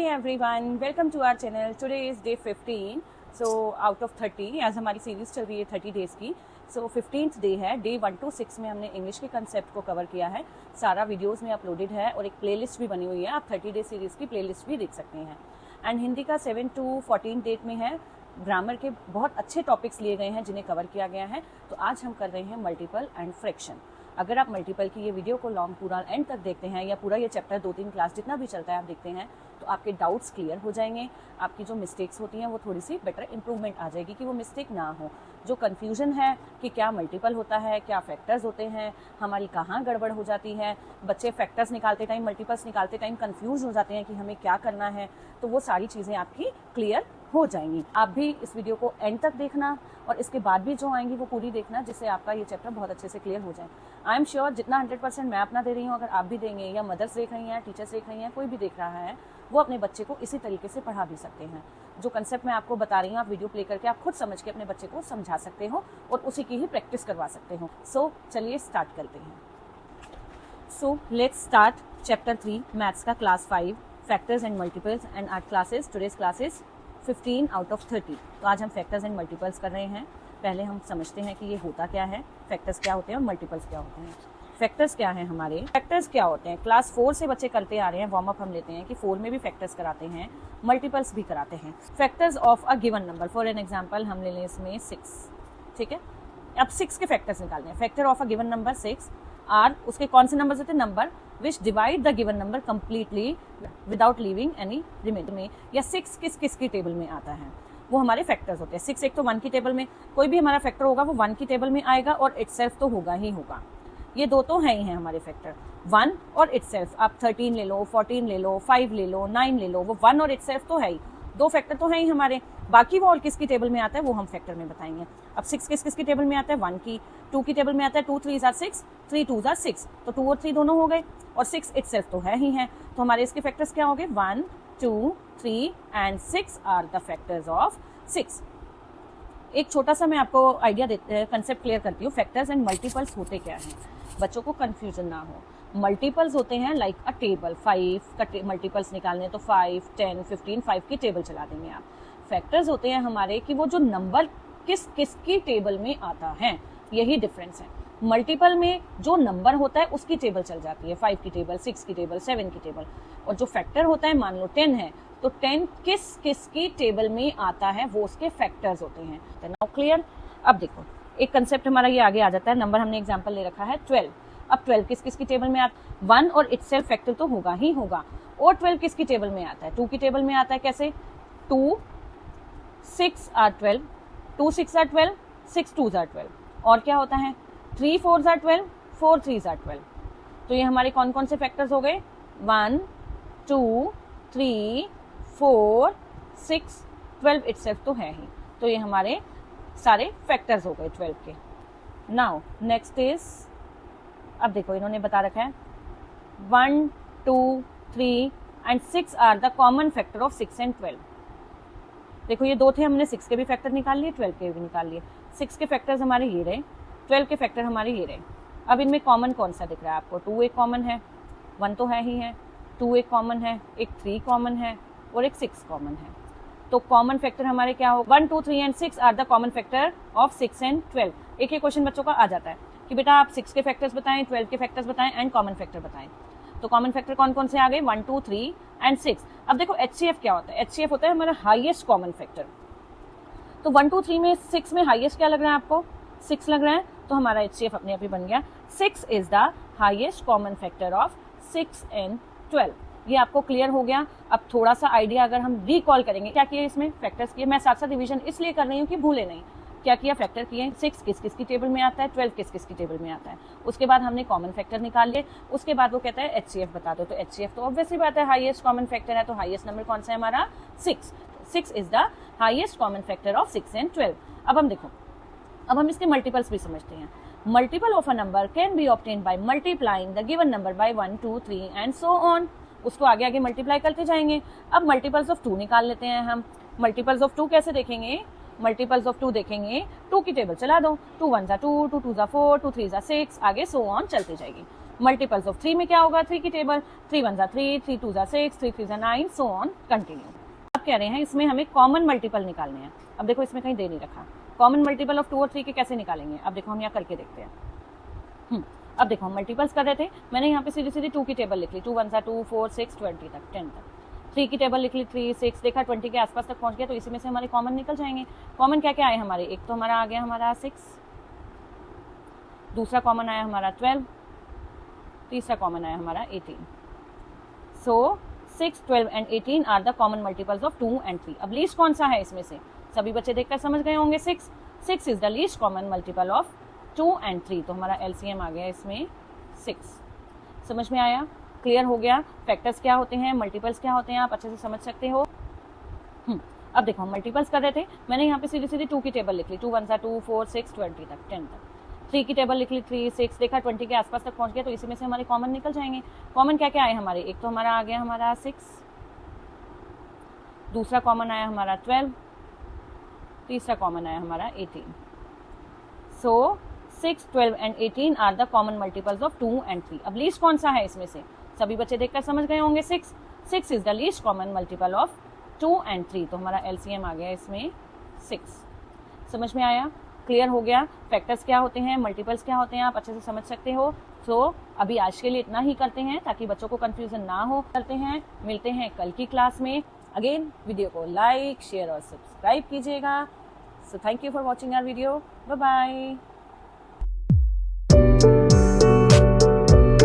everyone, welcome to our channel. Today is day 15. So out of 30, as हमारी series चल रही है 30 days की, सो 15th डे है. डे 1 to 6 में हमने इंग्लिश के कंसेप्ट को कवर किया है. सारा वीडियोस में अपलोडेड है और एक प्लेलिस्ट भी बनी हुई है. आप 30 डे सीरीज की प्लेलिस्ट भी देख सकते हैं. एंड हिंदी का 7 to 14 डेट में है. ग्रामर के बहुत अच्छे टॉपिक्स लिए गए हैं जिन्हें कवर किया गया है. तो आज हम कर रहे हैं मल्टीपल एंड फ्रैक्शन. अगर आप मल्टीपल की ये वीडियो को लॉन्ग पूरा एंड तक देखते हैं या पूरा ये चैप्टर 2-3 क्लास जितना भी चलता है आप देखते हैं, तो आपके डाउट्स क्लियर हो जाएंगे. आपकी जो मिस्टेक्स होती हैं वो थोड़ी सी बेटर इंप्रूवमेंट आ जाएगी कि वो मिस्टेक ना हो. जो कन्फ्यूजन है कि क्या मल्टीपल होता है, क्या फैक्टर्स होते हैं, हमारी कहाँ गड़बड़ हो जाती है, बच्चे फैक्टर्स निकालते टाइम, मल्टीपल्स निकालते टाइम कन्फ्यूज हो जाते हैं कि हमें क्या करना है, तो वो सारी चीज़ें आपकी क्लियर हो जाएंगी. आप भी इस वीडियो को एंड तक देखना और इसके बाद भी जो आएंगी वो पूरी देखना, जिससे आपका ये चैप्टर बहुत अच्छे से क्लियर हो जाए. आई एम श्योर जितना 100% मैं अपना दे रही हूँ, अगर आप भी देंगे या मदर्स देख रही हैं, टीचर्स देख रही हैं, कोई भी देख रहा है, वो अपने बच्चे को इसी तरीके से पढ़ा भी सकते हैं. जो कंसेप्ट मैं आपको बता रही हूँ, आप वीडियो प्ले करके आप खुद समझ के अपने बच्चे को समझा सकते हो और उसी की ही प्रैक्टिस करवा सकते हो. सो चलिए स्टार्ट करते हैं. So let's start chapter 3 maths का class 5 factors and multiples and art classes. Today's classes 15 out of 30. तो आज हम फैक्टर्स एंड मल्टीपल्स कर रहे हैं. पहले हम समझते हैं कि ये होता क्या है, फैक्टर्स क्या होते हैं और मल्टीपल्स क्या होते हैं. फैक्टर्स क्या है हमारे, फैक्टर्स क्या होते हैं, क्लास 4 से बच्चे करते आ रहे हैं. वार्म अप हम लेते हैं कि 4 में भी फैक्टर्स कराते हैं, मल्टीपल्स भी कराते हैं. Factors of a given number, for an example हम ले लें इसमें 6. ठीक है, अब 6 के फैक्टर्स निकालने हैं. Factor of a given number 6 are, उसके कौन से नंबर होते हैं, number which divide the given number completely without leaving any remainder में. या 6 किस किस की टेबल में आता है, वो हमारे फैक्टर्स होते हैं. 6 एक तो 1 की टेबल में, कोई भी हमारा फैक्टर होगा वो 1 की टेबल में आएगा और इटसेल्फ तो होगा ही होगा. ये दो तो हैं ही हैं हमारे फैक्टर, 1 और इटसेल्फ. आप 13 ले लो, 14 ले लो, 5 ले लो, 9 ले लो, वो 1 और इटसेल्फ तो है ही. दो फैक्टर तो हैं ही हमारे. बाकी वो और किसकी टेबल में आता है वो हम फैक्टर में बताएंगे. अब 6 किस किस की टेबल में आता है, 1 की. 2 की टेबल में आता है 2 3 are 6, 3 2 are 6. तो 2 और 3 दोनों हो गए और 6 इटसेल्फ तो है ही है. तो हमारे इसके फैक्टर्स क्या हो गए, 1 2 3 and 6 are the factors of 6. एक छोटा सा मैं आपको आइडिया देते कंसेप्ट क्लियर करती हूँ. फैक्टर्स एंड मल्टीपल्स होते क्या हैं, बच्चों को कंफ्यूजन ना हो. मल्टीपल्स होते हैं लाइक अ टेबल. 5 का मल्टीपल्स निकालने तो 5 10 15 5 की टेबल चला देंगे आप. फैक्टर्स होते हैं हमारे कि वो जो नंबर किस किस की टेबल में आता है, यही डिफरेंस है. मल्टीपल में जो नंबर होता है उसकी टेबल चल जाती है, 5 की टेबल, 6 की टेबल, 7 की टेबल. और जो फैक्टर होता है, मान लो 10 है, तो 10 किस किस की टेबल में आता है वो उसके फैक्टर्स होते हैं. Now clear. अब देखो एक कंसेप्ट हमारा ये आगे आ जाता है. नंबर हमने एग्जांपल ले रखा है 12. अब 12 किस किस की टेबल में आता है, 1 और इटसेल्फ फैक्टर तो होगा ही होगा. और 12 किसकी टेबल में आता है, 2 की टेबल में आता है. कैसे, 2 6 are 12, 2 6 are 12, 6 2 are 12. और क्या होता है, 3 4 are 12, 4 3 are 12. तो ये हमारे कौन कौन से फैक्टर्स हो गए, 1 2 3 4 6 12 इटसेल्फ तो है ही. तो ये हमारे सारे फैक्टर्स हो गए 12 के. नाउ नेक्स्ट इज, अब देखो इन्होंने बता रखा है 1 2 3 and 6 are the common factor of 6 and 12. देखो ये दो थे, हमने 6 के भी फैक्टर निकाल लिए, 12 के भी निकाल लिए. 6 के फैक्टर्स हमारे ये रहे, 12 के फैक्टर हमारे ये रहे. अब इनमें कॉमन कौन सा दिख रहा है आपको, 2 एक कॉमन है, 1 तो है ही है, 2 एक कॉमन है, एक 3 कॉमन है और एक 6 कॉमन है. तो कॉमन फैक्टर हमारे क्या हो, 1 2 3 and 6 are the common factor of 6 and 12. एक ही क्वेश्चन बच्चों का आ जाता है कि बेटा आप 6 के फैक्टर्स बताएं, 12 के फैक्टर्स बताएं एंड कॉमन फैक्टर बताएं. तो कॉमन फैक्टर कौन कौन से आ गए, 1 2 3 एंड 6. अब देखो HCF क्या होता है, HCF होता है हमारा हाईएस्ट कॉमन फैक्टर. तो 1 2 3 में 6 में हाईएस्ट क्या लग रहा है आपको, 6 लग रहा है, तो हमारा HCF अपने आप ही बन गया. 6 is the highest common factor of 6 and 12. ये आपको क्लियर हो गया. अब थोड़ा सा आइडिया अगर हम रिकॉल करेंगे, क्या किए इसमें, फैक्टर्स किए. मैं साथ साथ डिवीजन इसलिए कर रही हूँ कि भूले नहीं. क्या किया, फैक्टर किए, 6 किस किस की टेबल में आता है, 12 किस किस की टेबल में आता है. उसके बाद हमने कॉमन फैक्टर निकाल लिए. उसके बाद वो कहता है HCF बता दो. तो HCF तो ऑब्वियसली बात है हाईएस्ट कॉमन फैक्टर है, तो हाईएस्ट नंबर कौन सा है हमारा, 6. 6 is the highest common factor of 6 and 12. अब हम देखो, अब हम इसके मल्टीपल्स भी समझते हैं. Multiple of a number can be obtained by multiplying the given number by 1 2 3 and so on. उसको आगे आगे मल्टीप्लाई करते जाएंगे. अब मल्टीपल्स ऑफ 2 निकाल लेते हैं हम. मल्टीपल्स ऑफ 2 कैसे देखेंगे, मल्टीपल्स ऑफ 2 देखेंगे, 2 की टेबल चला दो, 2 1 2, 2 2 4, 2 3 6, आगे सो ऑन चलती जाएगी. मल्टीपल्स ऑफ 3 में क्या होगा 3 की टेबल, 3 1 3, 3 2 6, 3 3 9, सो ऑन कंटिन्यू। अब कह रहे हैं इसमें हमें कॉमन मल्टीपल निकालने हैं। अब देखो इसमें कहीं दे नहीं रखा, कॉमन मल्टीपल ऑफ 2 और 3 के कैसे निकालेंगे। अब देखो हम यहाँ करके देखते हैं। अब देखो हम मल्टीपल्स कर रहे थे, मैंने यहाँ पे सीधी सीधी 2 की टेबल लिख ली, 2 1 2, 4 6 20 तक 10 तक। 3 की टेबल लिख ली, 3 6, देखा 20 के आसपास तक पहुंच गया, तो इसी में से हमारे कॉमन निकल जाएंगे। कॉमन क्या क्या आए हमारे, एक तो हमारा आ गया हमारा 6, दूसरा कॉमन आया हमारा 12, तीसरा कॉमन आया हमारा 18। So 6, 12 and 18 are the common multiples of 2 and 3। अब लीस्ट कौन सा है इसमें से, सभी बच्चे देखकर समझ गए होंगे 6 is the least common multiple of 2 and 3, तो हमारा एलसीएम आ गया इसमें 6। समझ में आया, क्लियर हो गया। फैक्टर्स क्या होते हैं, मल्टीपल्स क्या होते हैं, आप अच्छे से समझ सकते हो। अब देखो हम मल्टीपल्स कर रहे थे, मैंने यहाँ पे सीधी सीधी 2 की टेबल लिख ली, 2 1 2, 4 6 20 तक 10 तक। 3 की टेबल लिख ली, 3 6, देखा 20 के आसपास तक पहुंच गया, तो इसी में से हमारे कॉमन निकल जाएंगे। कॉमन क्या क्या आए हमारे, एक तो हमारा आ गया हमारा 6, दूसरा कॉमन आया हमारा 12, तीसरा कॉमन आया हमारा 18। So 6, 12 and 18 are the common multiples of 2 and 3। अब लीस्ट कौन सा है इसमें से, सभी बच्चे देखकर समझ गए होंगे 6 is the least common multiple of 2 and 3, तो हमारा एलसीएम आ गया इसमें 6। समझ में आया, क्लियर हो गया। फैक्टर्स क्या होते हैं, मल्टीपल्स क्या होते हैं, आप अच्छे से समझ सकते हो। सो अभी आज के लिए इतना ही करते हैं ताकि बच्चों को कंफ्यूजन ना हो। करते हैं, मिलते हैं कल की क्लास में। अगेन वीडियो को लाइक शेयर और सब्सक्राइब कीजिएगा। So thank you for watching our video, bye bye.